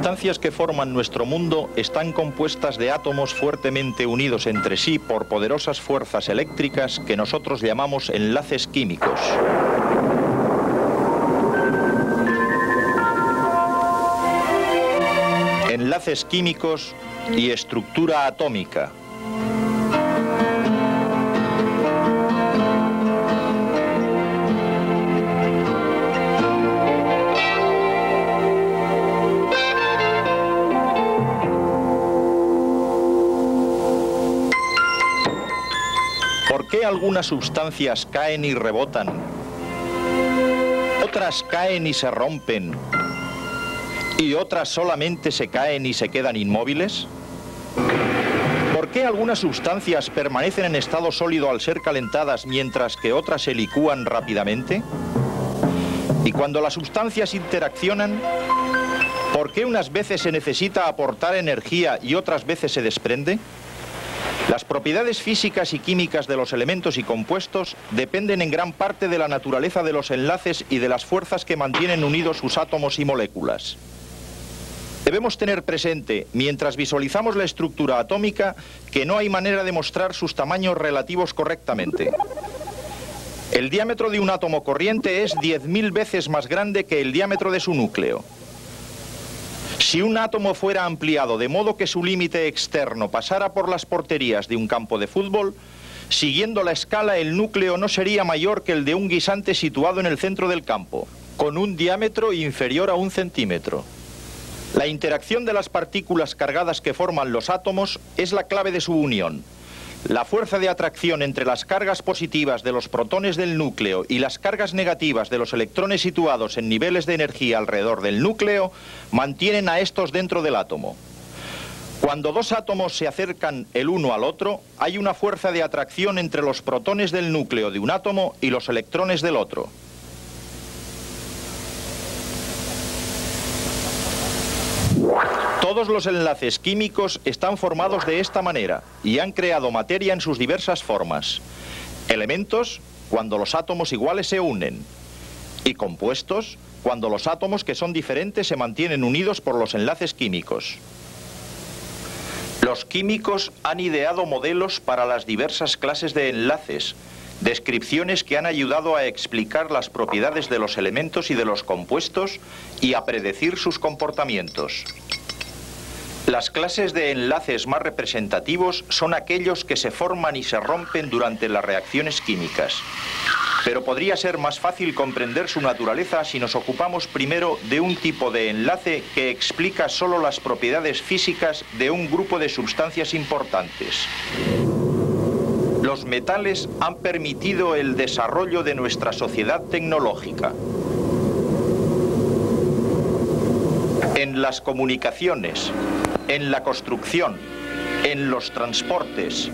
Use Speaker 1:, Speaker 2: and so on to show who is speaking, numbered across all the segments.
Speaker 1: sustancias que forman nuestro mundo están compuestas de átomos fuertemente unidos entre sí por poderosas fuerzas eléctricas que nosotros llamamos enlaces químicos. Enlaces químicos y estructura atómica. ¿Por qué algunas sustancias caen y rebotan? Otras caen y se rompen. ¿Y otras solamente se caen y se quedan inmóviles? ¿Por qué algunas sustancias permanecen en estado sólido al ser calentadas mientras que otras se licúan rápidamente? Y cuando las sustancias interaccionan, ¿por qué unas veces se necesita aportar energía y otras veces se desprende? Las propiedades físicas y químicas de los elementos y compuestos dependen en gran parte de la naturaleza de los enlaces y de las fuerzas que mantienen unidos sus átomos y moléculas. Debemos tener presente, mientras visualizamos la estructura atómica, que no hay manera de mostrar sus tamaños relativos correctamente. El diámetro de un átomo corriente es 10.000 veces más grande que el diámetro de su núcleo. Si un átomo fuera ampliado de modo que su límite externo pasara por las porterías de un campo de fútbol, siguiendo la escala, el núcleo no sería mayor que el de un guisante situado en el centro del campo, con un diámetro inferior a 1 centímetro. La interacción de las partículas cargadas que forman los átomos es la clave de su unión. La fuerza de atracción entre las cargas positivas de los protones del núcleo y las cargas negativas de los electrones situados en niveles de energía alrededor del núcleo mantienen a estos dentro del átomo. Cuando dos átomos se acercan el uno al otro, hay una fuerza de atracción entre los protones del núcleo de un átomo y los electrones del otro. Todos los enlaces químicos están formados de esta manera y han creado materia en sus diversas formas. Elementos, cuando los átomos iguales se unen, y compuestos, cuando los átomos que son diferentes se mantienen unidos por los enlaces químicos. Los químicos han ideado modelos para las diversas clases de enlaces, descripciones que han ayudado a explicar las propiedades de los elementos y de los compuestos y a predecir sus comportamientos. Las clases de enlaces más representativos son aquellos que se forman y se rompen durante las reacciones químicas. Pero podría ser más fácil comprender su naturaleza si nos ocupamos primero de un tipo de enlace que explica solo las propiedades físicas de un grupo de sustancias importantes. Los metales han permitido el desarrollo de nuestra sociedad tecnológica. En las comunicaciones, en la construcción, en los transportes,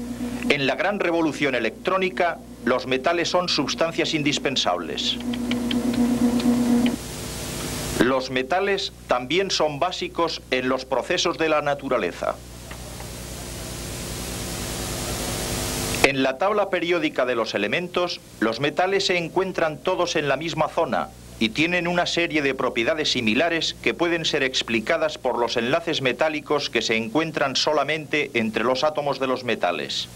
Speaker 1: en la gran revolución electrónica, los metales son sustancias indispensables. Los metales también son básicos en los procesos de la naturaleza. En la tabla periódica de los elementos, los metales se encuentran todos en la misma zona y tienen una serie de propiedades similares que pueden ser explicadas por los enlaces metálicos que se encuentran solamente entre los átomos de los metales.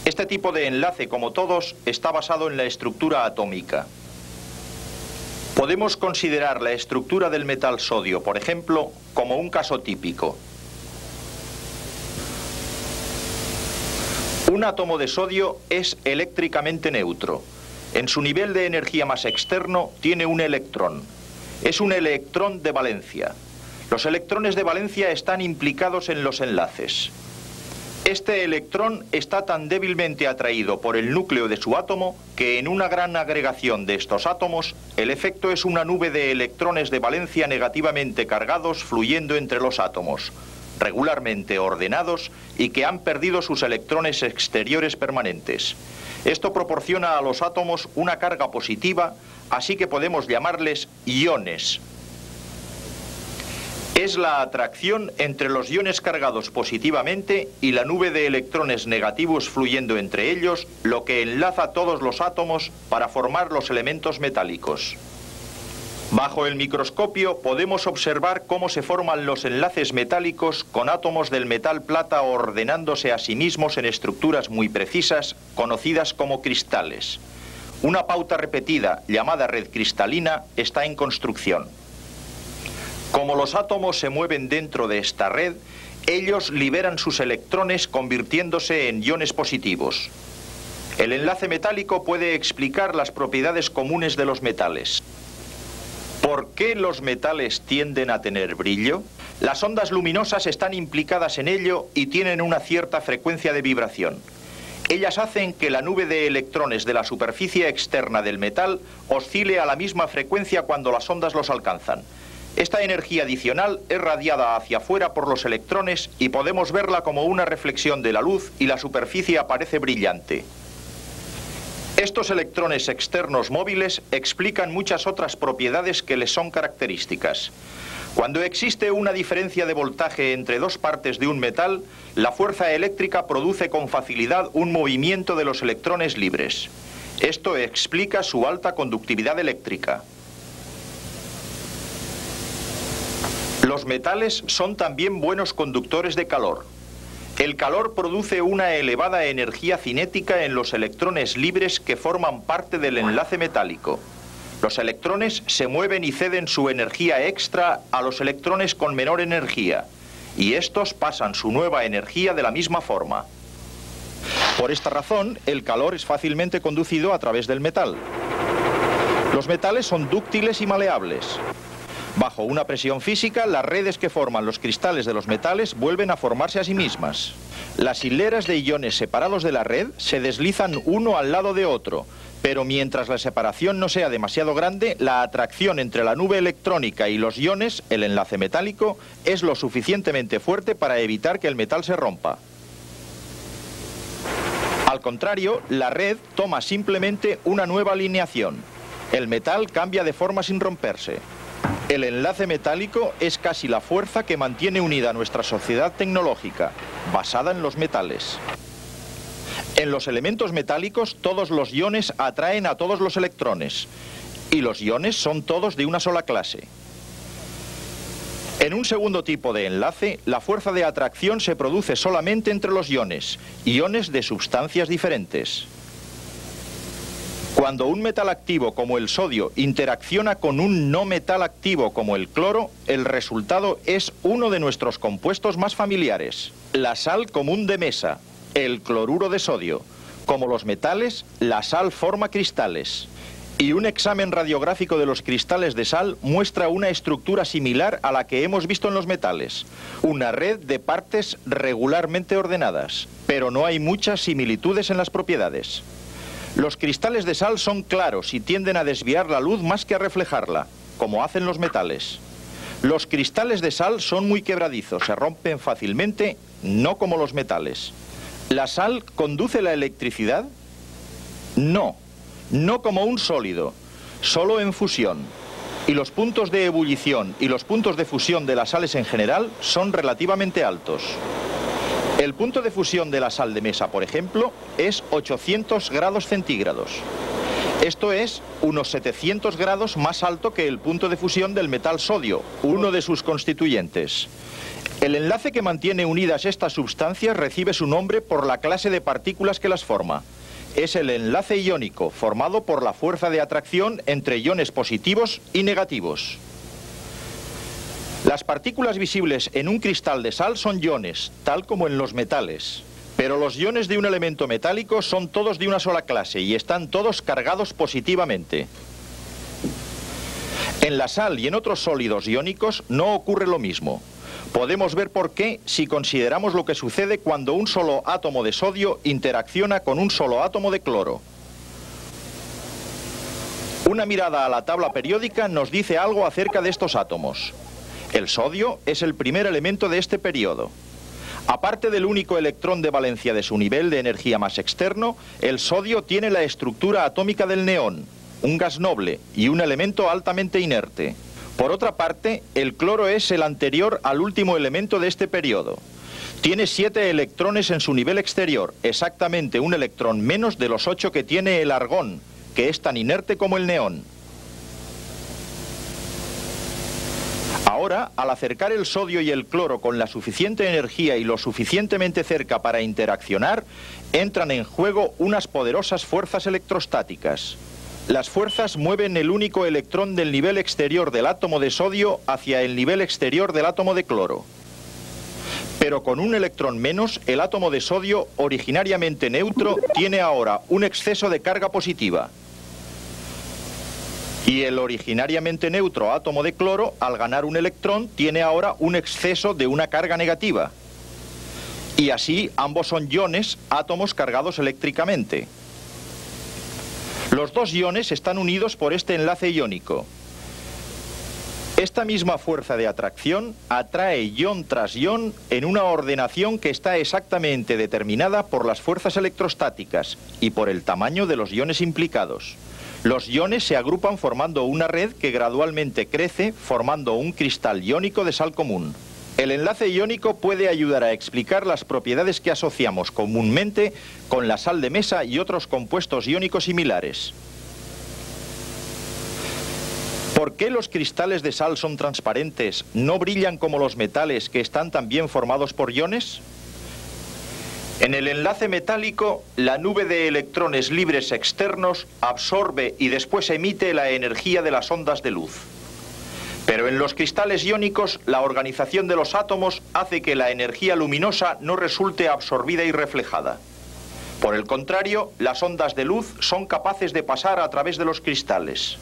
Speaker 1: Este tipo de enlace, como todos, está basado en la estructura atómica. Podemos considerar la estructura del metal sodio, por ejemplo, como un caso típico. Un átomo de sodio es eléctricamente neutro. En su nivel de energía más externo tiene un electrón. Es un electrón de valencia. Los electrones de valencia están implicados en los enlaces. Este electrón está tan débilmente atraído por el núcleo de su átomo que en una gran agregación de estos átomos, el efecto es una nube de electrones de valencia negativamente cargados fluyendo entre los átomos, regularmente ordenados y que han perdido sus electrones exteriores permanentes. Esto proporciona a los átomos una carga positiva, así que podemos llamarles iones. Es la atracción entre los iones cargados positivamente y la nube de electrones negativos fluyendo entre ellos lo que enlaza todos los átomos para formar los elementos metálicos. Bajo el microscopio podemos observar cómo se forman los enlaces metálicos con átomos del metal plata ordenándose a sí mismos en estructuras muy precisas, conocidas como cristales. Una pauta repetida, llamada red cristalina, está en construcción. Como los átomos se mueven dentro de esta red, ellos liberan sus electrones convirtiéndose en iones positivos. El enlace metálico puede explicar las propiedades comunes de los metales. ¿Por qué los metales tienden a tener brillo? Las ondas luminosas están implicadas en ello y tienen una cierta frecuencia de vibración. Ellas hacen que la nube de electrones de la superficie externa del metal oscile a la misma frecuencia cuando las ondas los alcanzan. Esta energía adicional es radiada hacia afuera por los electrones y podemos verla como una reflexión de la luz y la superficie aparece brillante. Estos electrones externos móviles explican muchas otras propiedades que les son características. Cuando existe una diferencia de voltaje entre dos partes de un metal, la fuerza eléctrica produce con facilidad un movimiento de los electrones libres. Esto explica su alta conductividad eléctrica. Los metales son también buenos conductores de calor. El calor produce una elevada energía cinética en los electrones libres que forman parte del enlace metálico. Los electrones se mueven y ceden su energía extra a los electrones con menor energía, y estos pasan su nueva energía de la misma forma. Por esta razón, el calor es fácilmente conducido a través del metal. Los metales son dúctiles y maleables. Bajo una presión física, las redes que forman los cristales de los metales vuelven a formarse a sí mismas. Las hileras de iones separados de la red se deslizan uno al lado de otro, pero mientras la separación no sea demasiado grande, la atracción entre la nube electrónica y los iones, el enlace metálico, es lo suficientemente fuerte para evitar que el metal se rompa. Al contrario, la red toma simplemente una nueva alineación. El metal cambia de forma sin romperse. El enlace metálico es casi la fuerza que mantiene unida nuestra sociedad tecnológica, basada en los metales. En los elementos metálicos, todos los iones atraen a todos los electrones, y los iones son todos de una sola clase. En un segundo tipo de enlace, la fuerza de atracción se produce solamente entre los iones de sustancias diferentes. Cuando un metal activo como el sodio interacciona con un no metal activo como el cloro, el resultado es uno de nuestros compuestos más familiares, la sal común de mesa, el cloruro de sodio. Como los metales, la sal forma cristales. Y un examen radiográfico de los cristales de sal muestra una estructura similar a la que hemos visto en los metales. Una red de partes regularmente ordenadas, pero no hay muchas similitudes en las propiedades. Los cristales de sal son claros y tienden a desviar la luz más que a reflejarla, como hacen los metales. Los cristales de sal son muy quebradizos, se rompen fácilmente, no como los metales. ¿La sal conduce la electricidad? No, no como un sólido, solo en fusión. Y los puntos de ebullición y los puntos de fusión de las sales en general son relativamente altos. El punto de fusión de la sal de mesa, por ejemplo, es 800 grados centígrados. Esto es unos 700 grados más alto que el punto de fusión del metal sodio, uno de sus constituyentes. El enlace que mantiene unidas estas sustancias recibe su nombre por la clase de partículas que las forma. Es el enlace iónico, formado por la fuerza de atracción entre iones positivos y negativos. Las partículas visibles en un cristal de sal son iones, tal como en los metales. Pero los iones de un elemento metálico son todos de una sola clase y están todos cargados positivamente. En la sal y en otros sólidos iónicos no ocurre lo mismo. Podemos ver por qué si consideramos lo que sucede cuando un solo átomo de sodio interacciona con un solo átomo de cloro. Una mirada a la tabla periódica nos dice algo acerca de estos átomos. El sodio es el primer elemento de este periodo. Aparte del único electrón de valencia de su nivel de energía más externo, el sodio tiene la estructura atómica del neón, un gas noble y un elemento altamente inerte. Por otra parte, el cloro es el anterior al último elemento de este periodo. Tiene 7 electrones en su nivel exterior, exactamente un electrón menos de los 8 que tiene el argón, que es tan inerte como el neón. Ahora, al acercar el sodio y el cloro con la suficiente energía y lo suficientemente cerca para interaccionar, entran en juego unas poderosas fuerzas electrostáticas. Las fuerzas mueven el único electrón del nivel exterior del átomo de sodio hacia el nivel exterior del átomo de cloro. Pero con un electrón menos, el átomo de sodio, originariamente neutro, tiene ahora un exceso de carga positiva. Y el originariamente neutro átomo de cloro, al ganar un electrón, tiene ahora un exceso de una carga negativa. Y así ambos son iones, átomos cargados eléctricamente. Los dos iones están unidos por este enlace iónico. Esta misma fuerza de atracción atrae ion tras ion en una ordenación que está exactamente determinada por las fuerzas electrostáticas y por el tamaño de los iones implicados. Los iones se agrupan formando una red que gradualmente crece, formando un cristal iónico de sal común. El enlace iónico puede ayudar a explicar las propiedades que asociamos comúnmente con la sal de mesa y otros compuestos iónicos similares. ¿Por qué los cristales de sal son transparentes, no brillan como los metales que están también formados por iones? En el enlace metálico, la nube de electrones libres externos absorbe y después emite la energía de las ondas de luz. Pero en los cristales iónicos, la organización de los átomos hace que la energía luminosa no resulte absorbida y reflejada. Por el contrario, las ondas de luz son capaces de pasar a través de los cristales.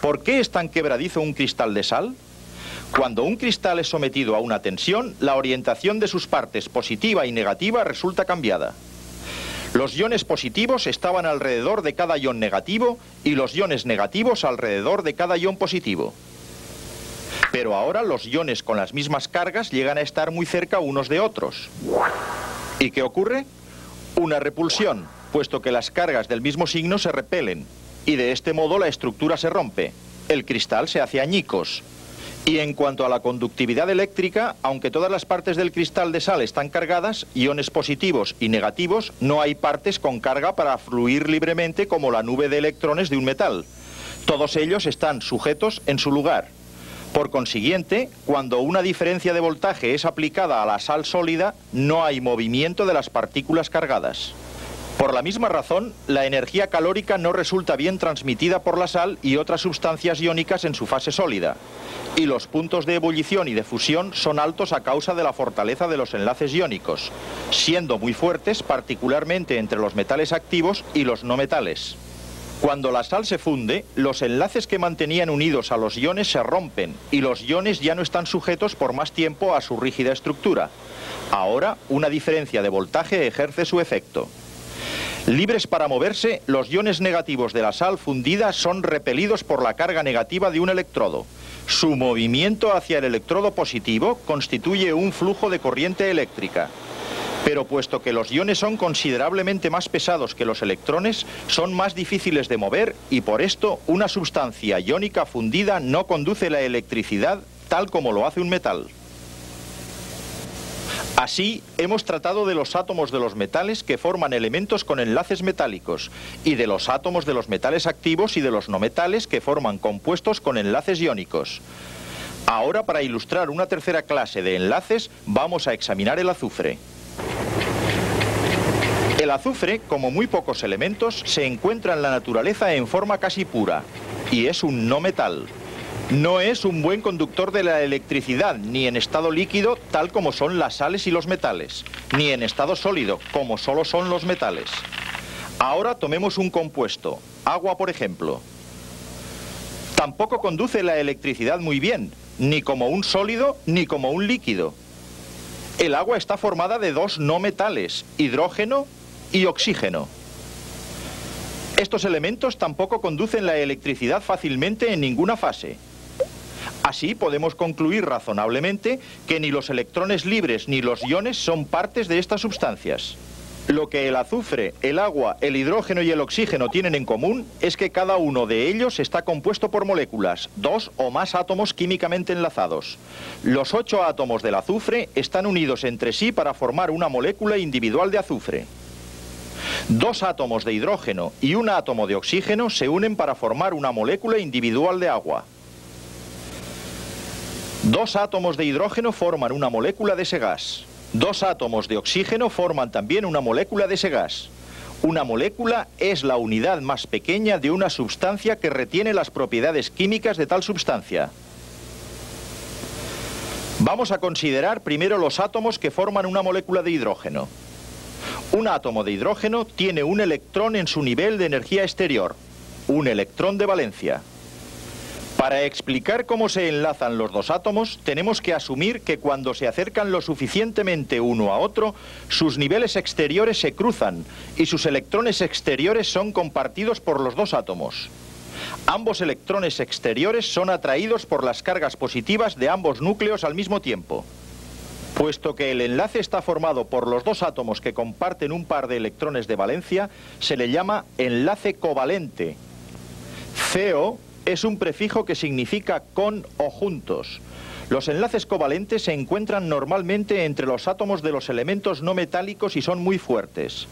Speaker 1: ¿Por qué es tan quebradizo un cristal de sal? Cuando un cristal es sometido a una tensión, la orientación de sus partes positiva y negativa resulta cambiada. Los iones positivos estaban alrededor de cada ion negativo y los iones negativos alrededor de cada ion positivo. Pero ahora los iones con las mismas cargas llegan a estar muy cerca unos de otros. ¿Y qué ocurre? Una repulsión, puesto que las cargas del mismo signo se repelen. Y de este modo la estructura se rompe. El cristal se hace añicos. Y en cuanto a la conductividad eléctrica, aunque todas las partes del cristal de sal están cargadas, iones positivos y negativos, no hay partes con carga para fluir libremente como la nube de electrones de un metal. Todos ellos están sujetos en su lugar. Por consiguiente, cuando una diferencia de voltaje es aplicada a la sal sólida, no hay movimiento de las partículas cargadas. Por la misma razón, la energía calórica no resulta bien transmitida por la sal y otras sustancias iónicas en su fase sólida. Y los puntos de ebullición y de fusión son altos a causa de la fortaleza de los enlaces iónicos, siendo muy fuertes particularmente entre los metales activos y los no metales. Cuando la sal se funde, los enlaces que mantenían unidos a los iones se rompen y los iones ya no están sujetos por más tiempo a su rígida estructura. Ahora, una diferencia de voltaje ejerce su efecto. Libres para moverse, los iones negativos de la sal fundida son repelidos por la carga negativa de un electrodo. Su movimiento hacia el electrodo positivo constituye un flujo de corriente eléctrica. Pero puesto que los iones son considerablemente más pesados que los electrones, son más difíciles de mover y por esto una sustancia iónica fundida no conduce la electricidad tal como lo hace un metal. Así, hemos tratado de los átomos de los metales que forman elementos con enlaces metálicos y de los átomos de los metales activos y de los no metales que forman compuestos con enlaces iónicos. Ahora, para ilustrar una tercera clase de enlaces, vamos a examinar el azufre. El azufre, como muy pocos elementos, se encuentra en la naturaleza en forma casi pura y es un no metal. No es un buen conductor de la electricidad, ni en estado líquido, tal como son las sales y los metales, ni en estado sólido, como solo son los metales. Ahora tomemos un compuesto, agua por ejemplo. Tampoco conduce la electricidad muy bien, ni como un sólido, ni como un líquido. El agua está formada de dos no metales, hidrógeno y oxígeno. Estos elementos tampoco conducen la electricidad fácilmente en ninguna fase. Así podemos concluir razonablemente que ni los electrones libres ni los iones son partes de estas sustancias. Lo que el azufre, el agua, el hidrógeno y el oxígeno tienen en común es que cada uno de ellos está compuesto por moléculas, dos o más átomos químicamente enlazados. Los 8 átomos del azufre están unidos entre sí para formar una molécula individual de azufre. Dos átomos de hidrógeno y un átomo de oxígeno se unen para formar una molécula individual de agua. Dos átomos de hidrógeno forman una molécula de ese gas. Dos átomos de oxígeno forman también una molécula de ese gas. Una molécula es la unidad más pequeña de una sustancia que retiene las propiedades químicas de tal sustancia. Vamos a considerar primero los átomos que forman una molécula de hidrógeno. Un átomo de hidrógeno tiene un electrón en su nivel de energía exterior, un electrón de valencia. Para explicar cómo se enlazan los dos átomos, tenemos que asumir que cuando se acercan lo suficientemente uno a otro, sus niveles exteriores se cruzan y sus electrones exteriores son compartidos por los dos átomos. Ambos electrones exteriores son atraídos por las cargas positivas de ambos núcleos al mismo tiempo. Puesto que el enlace está formado por los dos átomos que comparten un par de electrones de valencia, se le llama enlace covalente. CO es un prefijo que significa con o juntos. Los enlaces covalentes se encuentran normalmente entre los átomos de los elementos no metálicos y son muy fuertes.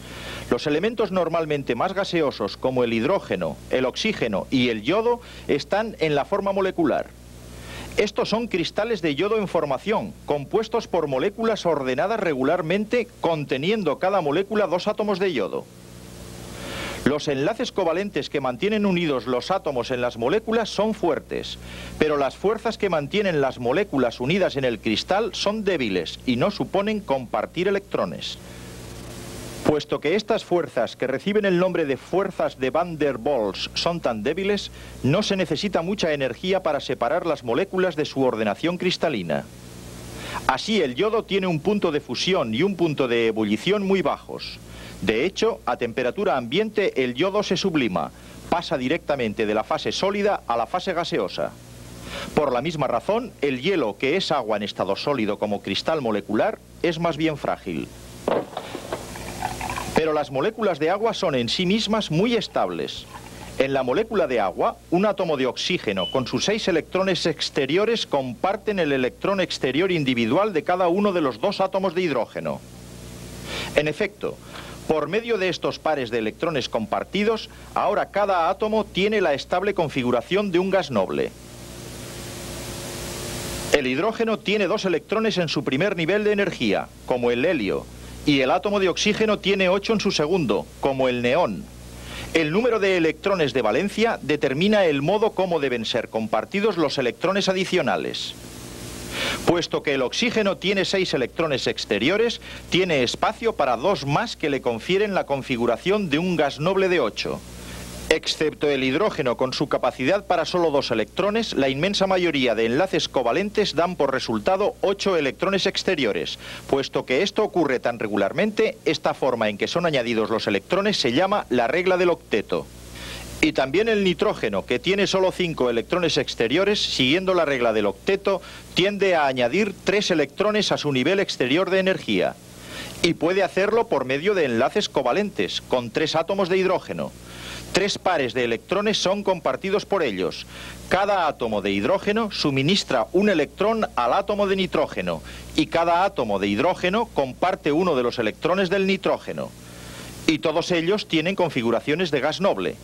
Speaker 1: Los elementos normalmente más gaseosos, como el hidrógeno, el oxígeno y el yodo, están en la forma molecular. Estos son cristales de yodo en formación, compuestos por moléculas ordenadas regularmente, conteniendo cada molécula dos átomos de yodo. Los enlaces covalentes que mantienen unidos los átomos en las moléculas son fuertes, pero las fuerzas que mantienen las moléculas unidas en el cristal son débiles y no suponen compartir electrones. Puesto que estas fuerzas, que reciben el nombre de fuerzas de Van der Waals, son tan débiles, no se necesita mucha energía para separar las moléculas de su ordenación cristalina. Así, el yodo tiene un punto de fusión y un punto de ebullición muy bajos. De hecho, a temperatura ambiente el yodo se sublima, pasa directamente de la fase sólida a la fase gaseosa. Por la misma razón, el hielo, que es agua en estado sólido como cristal molecular, es más bien frágil. Pero las moléculas de agua son en sí mismas muy estables. En la molécula de agua, un átomo de oxígeno con sus 6 electrones exteriores comparten el electrón exterior individual de cada uno de los dos átomos de hidrógeno. En efecto, por medio de estos pares de electrones compartidos, ahora cada átomo tiene la estable configuración de un gas noble. El hidrógeno tiene 2 electrones en su primer nivel de energía, como el helio, y el átomo de oxígeno tiene 8 en su segundo, como el neón. El número de electrones de valencia determina el modo como deben ser compartidos los electrones adicionales. Puesto que el oxígeno tiene 6 electrones exteriores, tiene espacio para 2 más que le confieren la configuración de un gas noble de 8. Excepto el hidrógeno con su capacidad para solo 2 electrones, la inmensa mayoría de enlaces covalentes dan por resultado 8 electrones exteriores. Puesto que esto ocurre tan regularmente, esta forma en que son añadidos los electrones se llama la regla del octeto. Y también el nitrógeno, que tiene solo 5 electrones exteriores, siguiendo la regla del octeto, tiende a añadir 3 electrones a su nivel exterior de energía. Y puede hacerlo por medio de enlaces covalentes, con 3 átomos de hidrógeno. 3 pares de electrones son compartidos por ellos. Cada átomo de hidrógeno suministra un electrón al átomo de nitrógeno, y cada átomo de hidrógeno comparte uno de los electrones del nitrógeno. Y todos ellos tienen configuraciones de gas noble.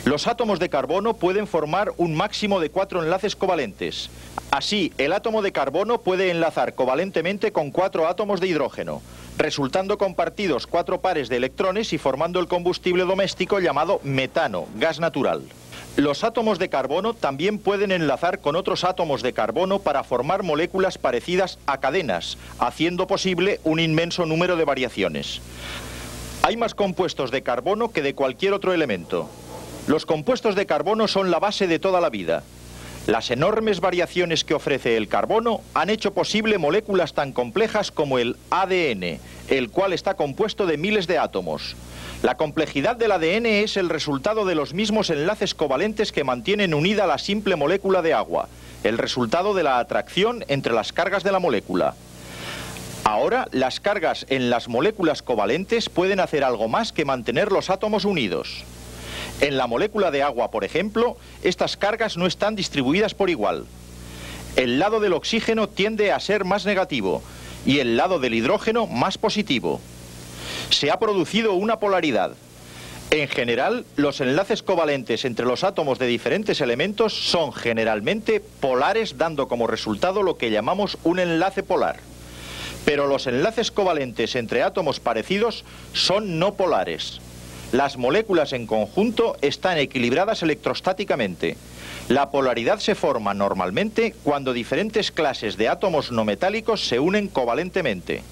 Speaker 1: Los átomos de carbono pueden formar un máximo de 4 enlaces covalentes. Así, el átomo de carbono puede enlazar covalentemente con 4 átomos de hidrógeno, resultando compartidos 4 pares de electrones y formando el combustible doméstico llamado metano, gas natural. Los átomos de carbono también pueden enlazar con otros átomos de carbono para formar moléculas parecidas a cadenas, haciendo posible un inmenso número de variaciones. Hay más compuestos de carbono que de cualquier otro elemento. Los compuestos de carbono son la base de toda la vida. Las enormes variaciones que ofrece el carbono han hecho posible moléculas tan complejas como el ADN, el cual está compuesto de miles de átomos. La complejidad del ADN es el resultado de los mismos enlaces covalentes que mantienen unida la simple molécula de agua, el resultado de la atracción entre las cargas de la molécula. Ahora, las cargas en las moléculas covalentes pueden hacer algo más que mantener los átomos unidos. En la molécula de agua, por ejemplo, estas cargas no están distribuidas por igual. El lado del oxígeno tiende a ser más negativo y el lado del hidrógeno más positivo. Se ha producido una polaridad. En general, los enlaces covalentes entre los átomos de diferentes elementos son generalmente polares, dando como resultado lo que llamamos un enlace polar. Pero los enlaces covalentes entre átomos parecidos son no polares. Las moléculas en conjunto están equilibradas electrostáticamente. La polaridad se forma normalmente cuando diferentes clases de átomos no metálicos se unen covalentemente.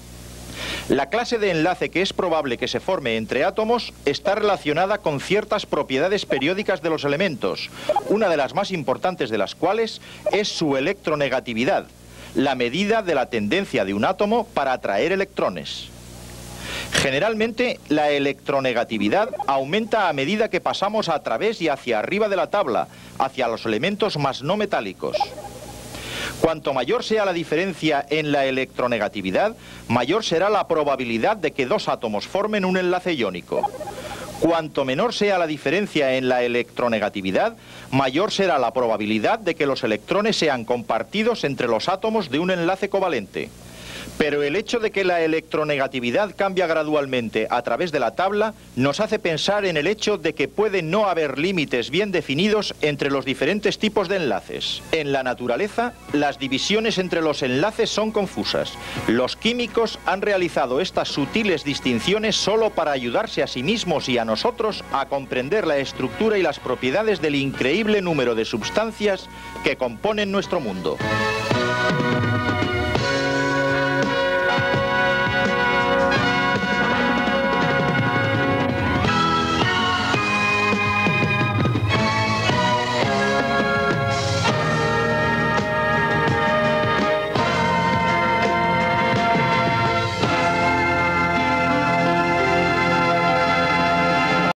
Speaker 1: La clase de enlace que es probable que se forme entre átomos está relacionada con ciertas propiedades periódicas de los elementos, una de las más importantes de las cuales es su electronegatividad, la medida de la tendencia de un átomo para atraer electrones. Generalmente, la electronegatividad aumenta a medida que pasamos a través y hacia arriba de la tabla, hacia los elementos más no metálicos. Cuanto mayor sea la diferencia en la electronegatividad, mayor será la probabilidad de que dos átomos formen un enlace iónico. Cuanto menor sea la diferencia en la electronegatividad, mayor será la probabilidad de que los electrones sean compartidos entre los átomos de un enlace covalente. Pero el hecho de que la electronegatividad cambia gradualmente a través de la tabla nos hace pensar en el hecho de que puede no haber límites bien definidos entre los diferentes tipos de enlaces. En la naturaleza, las divisiones entre los enlaces son confusas. Los químicos han realizado estas sutiles distinciones solo para ayudarse a sí mismos y a nosotros a comprender la estructura y las propiedades del increíble número de sustancias que componen nuestro mundo.